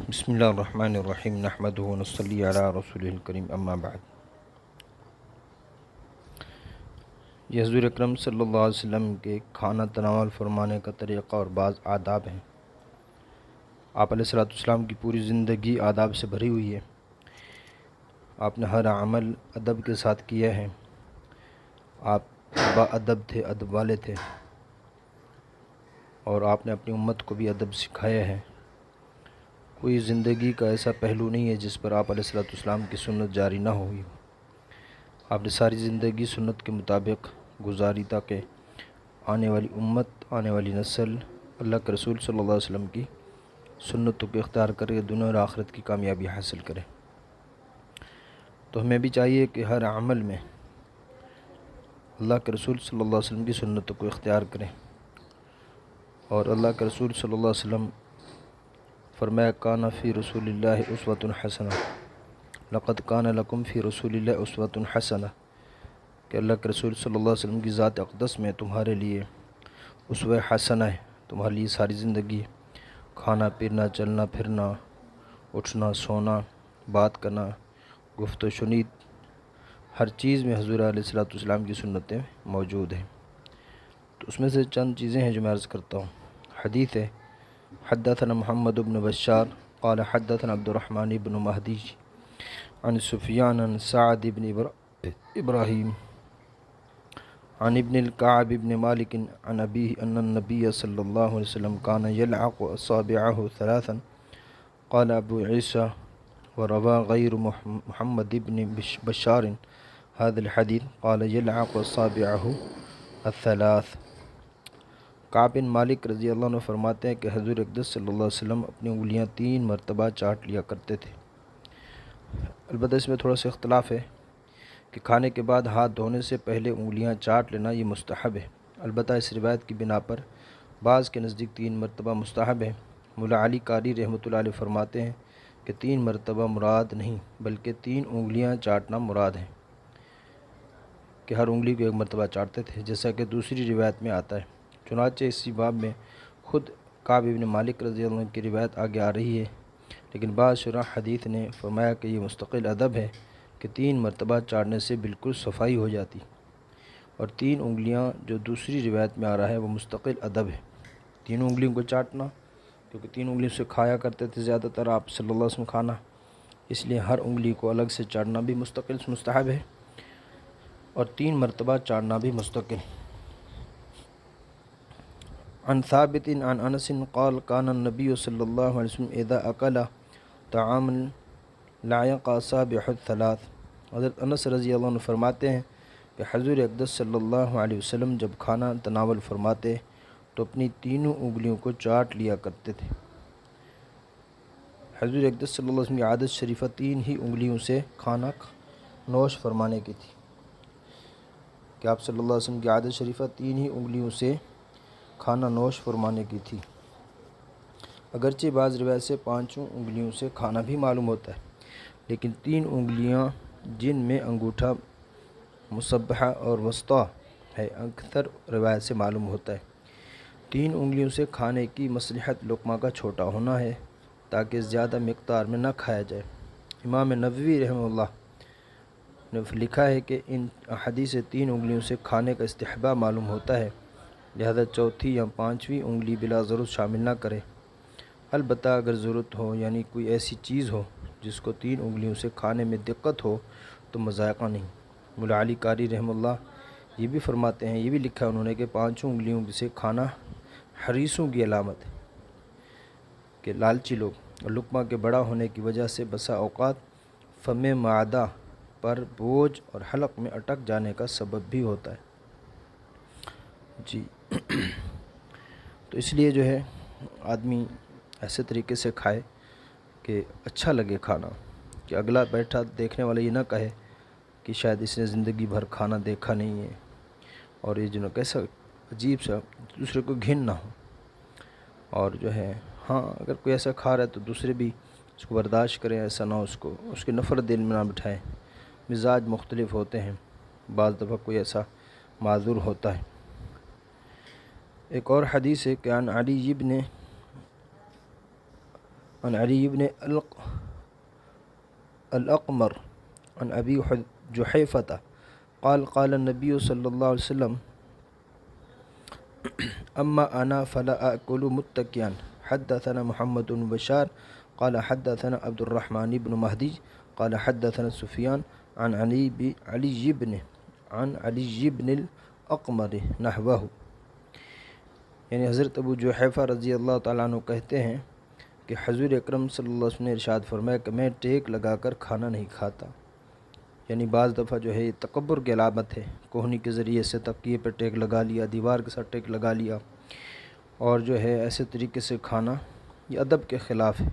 بسم اللہ الرحمن الرحیم نحمدہ ونصلی علی رسول الکریم اما بعد۔ یہ حضور اکرم صلی اللہ علیہ وسلم کے کھانا تناول فرمانے کا طریقہ اور بعض آداب ہیں۔ آپ علیہ الصلوۃ والسلام کی پوری زندگی آداب سے بھری ہوئی ہے۔ آپ نے ہر عمل ادب کے ساتھ کیا ہے۔ آپ با ادب تھے، ادب والے تھے، اور آپ نے اپنی امت کو بھی ادب سکھایا ہے۔ کوئی زندگی کا ایسا پہلو نہیں ہے جس پر آپ علیہ الصلوۃ والسلام کی سنت جاری نہ ہوئی ہو۔ آپ نے ساری زندگی سنت کے مطابق گزاری تاکہ آنے والی امت، آنے والی نسل اللہ کے رسول صلی اللہ علیہ وسلم کی سنتوں کو اختیار کر کے دنیا اور آخرت کی کامیابی حاصل کرے۔ تو ہمیں بھی چاہیے کہ ہر عمل میں اللہ کے رسول صلی اللہ علیہ وسلم کی سنتوں کو اختیار کریں، اور اللہ کے رسول صلی اللہ علیہ وسلم فرمایا کان فی رسول اللہ اسوۃ حسنہ، لقد کان لکم فی رسول اللہ اسوۃ حسنہ، کہ اللہ کے رسول صلی اللہ علیہ وسلم کی ذات اقدس میں تمہارے لیے اسوہ حسنہ ہے۔ تمہارے لیے ساری زندگی کھانا پینا، چلنا پھرنا، اٹھنا سونا، بات کرنا، گفت و شنید، ہر چیز میں حضور علیہ الصلوۃ والسلام کی سنتیں موجود ہیں۔ تو اس میں سے چند چیزیں ہیں جو میں عرض کرتا ہوں۔ حدیث ہے، حدثنا محمد بن بشار قال حدثنا عبد الرحمن بن مہدی عن سفیان عن سعد بن ابراہیم عن ابن الكعب بن مالک عن ابیہ ان النبی صلی اللہ علیہ وسلم کان یلعق اصابعہ ثلاثا قال ابو عیسیٰ وروى غیر محمد بن بشار هذا الحدیث قال یلعق اصابعہ الثلاث۔ کعب بن مالک رضی اللہ عنہ فرماتے ہیں کہ حضور اقدس صلی اللہ علیہ وسلم اپنی انگلیاں 3 مرتبہ چاٹ لیا کرتے تھے۔ البتہ اس میں تھوڑا سا اختلاف ہے کہ کھانے کے بعد ہاتھ دھونے سے پہلے انگلیاں چاٹ لینا یہ مستحب ہے۔ البتہ اس روایت کی بنا پر بعض کے نزدیک 3 مرتبہ مستحب ہے۔ مولا علی قاری رحمۃ اللہ علیہ فرماتے ہیں کہ 3 مرتبہ مراد نہیں بلکہ 3 انگلیاں چاٹنا مراد ہے، کہ ہر انگلی کو 1 مرتبہ چاٹتے تھے، جیسا کہ دوسری روایت میں آتا ہے۔ چنانچہ اسی باب میں خود کعب بن مالک رضی اللہ عنہ کی روایت آگے آ رہی ہے، لیکن بعض شرح حدیث نے فرمایا کہ یہ مستقل ادب ہے کہ 3 مرتبہ چاٹنے سے بالکل صفائی ہو جاتی، اور 3 انگلیاں جو دوسری روایت میں آ رہا ہے وہ مستقل ادب ہے۔ 3 انگلیوں کو چاٹنا، کیونکہ 3 انگلیوں سے کھایا کرتے تھے زیادہ تر آپ صلی اللہ علیہ وسلم کھانا، اس لیے ہر انگلی کو الگ سے چاٹنا بھی مستقل مستحب ہے، اور 3 مرتبہ چاٹنا بھی مستقل۔ عن ثابت عن انس قال كان النبي صلی اللہ علیہ وسلم اذا اکل طعاما لعق اصابعه الثلاث۔ حضرت انس رضی اللہ عنہ فرماتے ہیں کہ حضور اقدس صلی اللہ علیہ وسلم جب کھانا تناول فرماتے تو اپنی 3 انگلیوں کو چاٹ لیا کرتے تھے۔ حضور اقدس صلی اللہ علیہ وسلم کی عادت شریفہ 3 ہی انگلیوں سے کھانا نوش فرمانے کی تھی، کہ آپ صلی اللہ علیہ وسلم کی عادت شریفہ 3 ہی انگلیوں سے کھانا نوش فرمانے کی تھی۔ اگرچہ بعض روایت سے 5 انگلیوں سے کھانا بھی معلوم ہوتا ہے، لیکن 3 انگلیاں جن میں انگوٹھا مسبحہ اور وسطیٰ ہے اکثر روایت سے معلوم ہوتا ہے۔ 3 انگلیوں سے کھانے کی مصلحت لقمہ کا چھوٹا ہونا ہے تاکہ زیادہ مقدار میں نہ کھایا جائے۔ امام نووی رحمہ اللہ نے لکھا ہے کہ ان احادیث سے 3 انگلیوں سے کھانے کا استحباب معلوم ہوتا ہے، لہذا چوتھی یا 5ویں انگلی بلا ضرورت شامل نہ کرے۔ البتہ اگر ضرورت ہو، یعنی کوئی ایسی چیز ہو جس کو 3 انگلیوں سے کھانے میں دقت ہو تو مذائقہ نہیں۔ مولا علی قاری رحمہ اللہ یہ بھی فرماتے ہیں، یہ بھی لکھا ہے انہوں نے کہ 5 انگلیوں سے کھانا حریصوں کی علامت ہے، کہ لالچی لوگ، اور لقمہ کے بڑا ہونے کی وجہ سے بسا اوقات فم معدہ پر بوجھ اور حلق میں اٹک جانے کا سبب بھی ہوتا ہے۔ جی تو اس لیے جو ہے آدمی ایسے طریقے سے کھائے کہ اچھا لگے کھانا، کہ اگلا بیٹھا دیکھنے والا یہ نہ کہے کہ شاید اس نے زندگی بھر کھانا دیکھا نہیں ہے، اور یہ جو کیسا عجیب سا، دوسرے کو گھن نہ ہو۔ اور جو ہے ہاں اگر کوئی ایسا کھا رہا ہے تو دوسرے بھی اس کو برداشت کریں، ایسا نہ ہو اس کی نفرت دل میں نہ بٹھائیں۔ مزاج مختلف ہوتے ہیں، بعض دفعہ کوئی ایسا معذور ہوتا ہے۔ ایک اور حدیث ہے کہ عن علی بن عن علی بن الأقمر عن أبي جحيفة قال قال النبي صلى الله عليه وسلم أما أنا فلا أكل متكئا. حدثنا محمد بن بشار قال حدثنا عبد الرحمن بن مهدي قال حدثنا سفيان عن علي بن الأقمر نحوه. یعنی حضرت ابو جحیفہ رضی اللہ تعالیٰ عنہ کہتے ہیں کہ حضور اکرم صلی اللہ علیہ وسلم نے ارشاد فرمایا کہ میں ٹیک لگا کر کھانا نہیں کھاتا. یعنی بعض دفعہ جو ہے یہ تکبر کی علامت ہے، کوہنی کے ذریعے سے تکیے پہ ٹیک لگا لیا، دیوار کے ساتھ ٹیک لگا لیا، اور جو ہے ایسے طریقے سے کھانا، یہ ادب کے خلاف ہے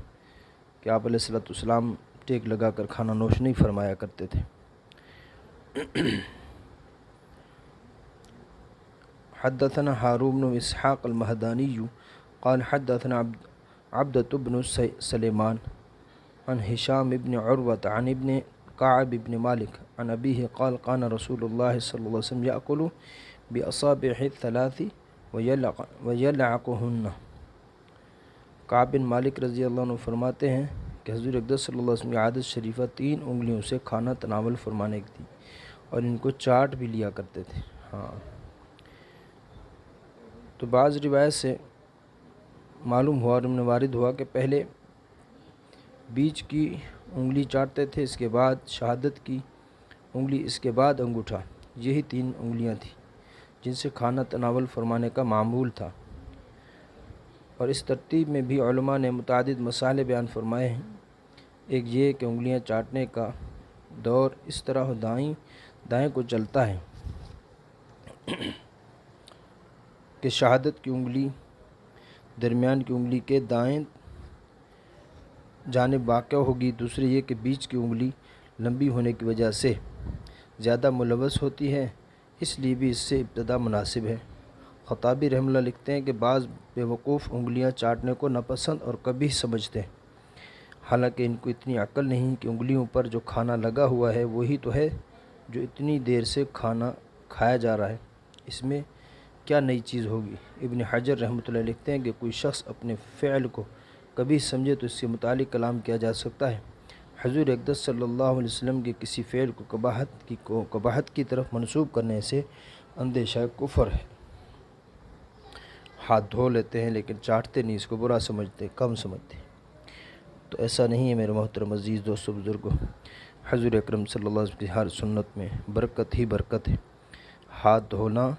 کہ آپ علیہ الصلوۃ والسلام ٹیک لگا کر کھانا نوش نہیں فرمایا کرتے تھے. حدثنا هارون بن اسحاق المهداني قال حدثنا عبدة بن سليمان عن هشام بن عروة عن ابن كعب بن مالك عن أبيه قال كان رسول الله صلى الله عليه وسلم يأكل بأصابعه الثلاث ويلعقهن. کعب بن مالک رضی اللہ عنہ فرماتے ہیں کہ حضور اقدس صلی اللہ علیہ وسلم کی عادت شریفہ 3 انگلیوں سے کھانا تناول فرمانے کی تھی اور ان کو چاٹ بھی لیا کرتے تھے. تو بعض روایت سے معلوم ہوا اور وارد ہوا کہ پہلے بیچ کی انگلی چاٹتے تھے، اس کے بعد شہادت کی انگلی، اس کے بعد انگوٹھا. یہی 3 انگلیاں تھیں جن سے کھانا تناول فرمانے کا معمول تھا. اور اس ترتیب میں بھی علماء نے متعدد مسائل بیان فرمائے ہیں. ایک یہ کہ انگلیاں چاٹنے کا دور اس طرح دائیں کو چلتا ہے کہ شہادت کی انگلی درمیان کی انگلی کے دائیں جانب واقع ہوگی. دوسری یہ کہ بیچ کی انگلی لمبی ہونے کی وجہ سے زیادہ ملوث ہوتی ہے، اس لیے بھی اس سے ابتدا مناسب ہے. خطابی رحمہ اللہ لکھتے ہیں کہ بعض بیوقوف انگلیاں چاٹنے کو ناپسند اور قبیح سمجھتے ہیں، حالانکہ ان کو اتنی عقل نہیں کہ انگلیوں پر جو کھانا لگا ہوا ہے وہی تو ہے جو اتنی دیر سے کھانا کھایا جا رہا ہے، اس میں کیا نئی چیز ہوگی. ابن حجر رحمۃ اللہ لکھتے ہیں کہ کوئی شخص اپنے فعل کو کبھی سمجھے تو اس سے متعلق کلام کیا جا سکتا ہے. حضور اقدس صلی اللہ علیہ وسلم کے کسی فعل کو قباحت کی طرف منسوب کرنے سے اندیشہ کفر ہے. ہاتھ دھو لیتے ہیں لیکن چاٹتے نہیں، اس کو برا سمجھتے، کم سمجھتے. تو ایسا نہیں ہے میرے محترم عزیز دوستو بزرگوں. حضور اکرم صلی اللہ علیہ وسلم کی ہر سنت میں برکت ہی برکت ہے. ہاتھ دھونا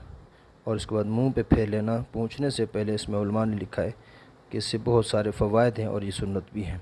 اور اس کے بعد منہ پہ پھیر لینا، پوچھنے سے پہلے اس میں علماء نے لکھا ہے کہ اس سے بہت سارے فوائد ہیں اور یہ سنت بھی ہیں.